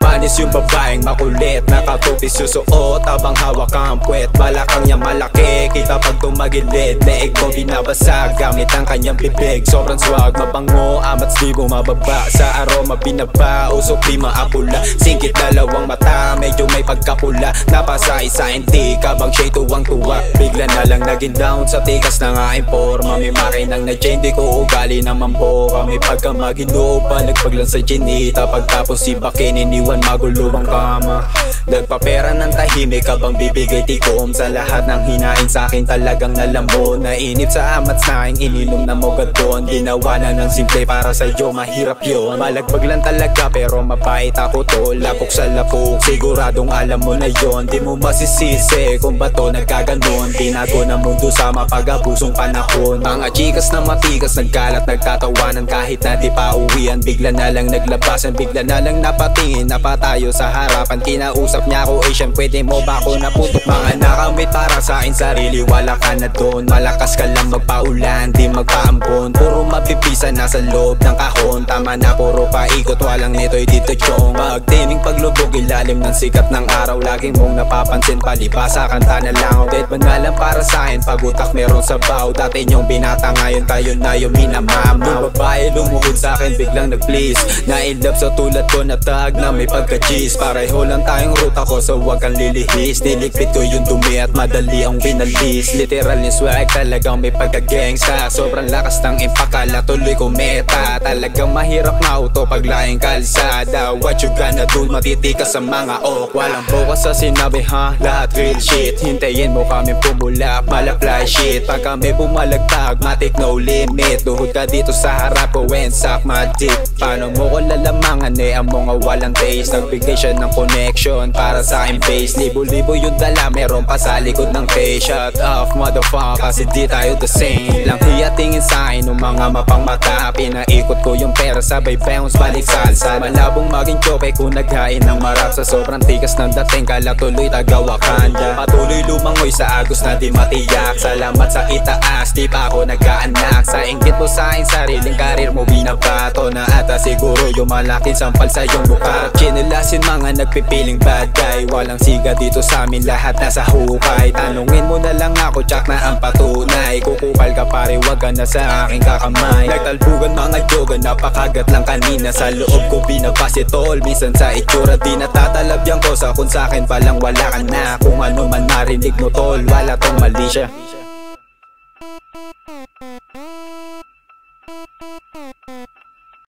Manis yung babaeng makulit, nakatupi susuot habang hawak ang puwet. Balakang niya malaki, kita pag tumagilid. Leeg mo binabasag gamit ang kanyang bibig. Sobrang swag, mabango, amats di bumababa. Sa aroma binaba, usok di maapula. Singkit dalawang mata, medyo may pagkapula. Napasay-sain di, kabang siya'y tuwang-tuwa. Bigla na lang naging down sa tikas na nga informa. May makinang na chain, di ko ugali naman po. Kami pagka maginoo, nagpaglan sa chinita. Pagtapos si Bakin, iniwan magulo ang kama. Nagpapera ng tahimik habang bibigay tikom. Sa lahat ng hinain sa'kin talagang nalambon. Nainip sa amats na ininom na mogadon. Ginawa na ng simple para sa'yo, mahirap yun. Malagbag lang talaga pero mabait ako tol. Lapok sa lapok, siguradong alam mo na yon. Di mo masisisi kung bato nagkaganon. Binago ng mundo sa mapag-abusong panahon. Mga chikas na matigas, nagkalat, nagtatawanan. Kahit na di pa uwian, bigla na lang naglabasan. Bigla na lang napatingin, napatayo sa harapan. Kinausap niya ako, Asian, pwede mo ba ako naputok? Mga nakamit para sa akin sarili, wala ka na doon. Malakas ka lang magpaulan, di magpaambon. Puro mapipisa nasa loob ng kahon. Tama na, puro paikot, walang nito'y dito chong. Pagtining paglubog, ilalim ng sikat ng araw. Laging mong napapansin, palibasa kanta na lang. Dead man nga lang para sa akin, pagutak meron sa baw. Dati niyong binata, ngayon tayo na yung minamamaw. Nung babae lumuhod sa akin, biglang nag-please. Na-in-love sa tulad ko na tag na may pagka-cheese. Pareho lang tayong ruta ko, so wag kang lilihis. Niligpit ko yung dumi at madali ang binalis. Literal ni swag, talagang may pagka-gangsta. Sobrang lakas ng impakala, tuloy ko meta. Talagang mahirap mauto paglaing kalsada. What you gonna do, matitikas sa mga ok. Walang focus sa sinabi ha, lahat real shit. Hintayin mo kami pumula, malaply shit. Pag kami bumalagtag, matik no limit. Duhod ka dito sa harap ko and suck my dick. Paano mo ko lalamangan ang mga walang taste. Nagbigay siya ng connection para sa aking face. Libo-libo yung dala, meron pa sa likod ng face. Shut off motherfucker, kasi di tayo the same. Lang hiya tingin sa akin ng mga mapang mata. Pinaikot ko yung pera, sabay bounce, balik salsa. Malabong maging choke kung naghain ng marap. Sa sobrang tigas ng dating, kala tuloy taga-Wakanda. Patuloy lumangoy sa agos na di matiyak. Salamat sa itaas, di pa ako nagkaanak. Sa inggit mo sa akin, sariling karir mo binabato. Na ata siguro yung malaking sampal sa iyong mukha. Chinelasin mga nagpipiling bad guy. Walang siga dito sa amin, lahat nasa hukay. Tanungin mo na lang ako, tsak na ang patunay. Kukupal ka pare, wag ka na sa aking kakamay. Nagtalbugan mga jogan, napakagat lang kanina. Sa loob ko binabas tol, minsan sa itsura di natatalabyan ko. Sa kung sa'kin palang wala ka na. Kung ano man marinig mo tol, wala tong mali siya.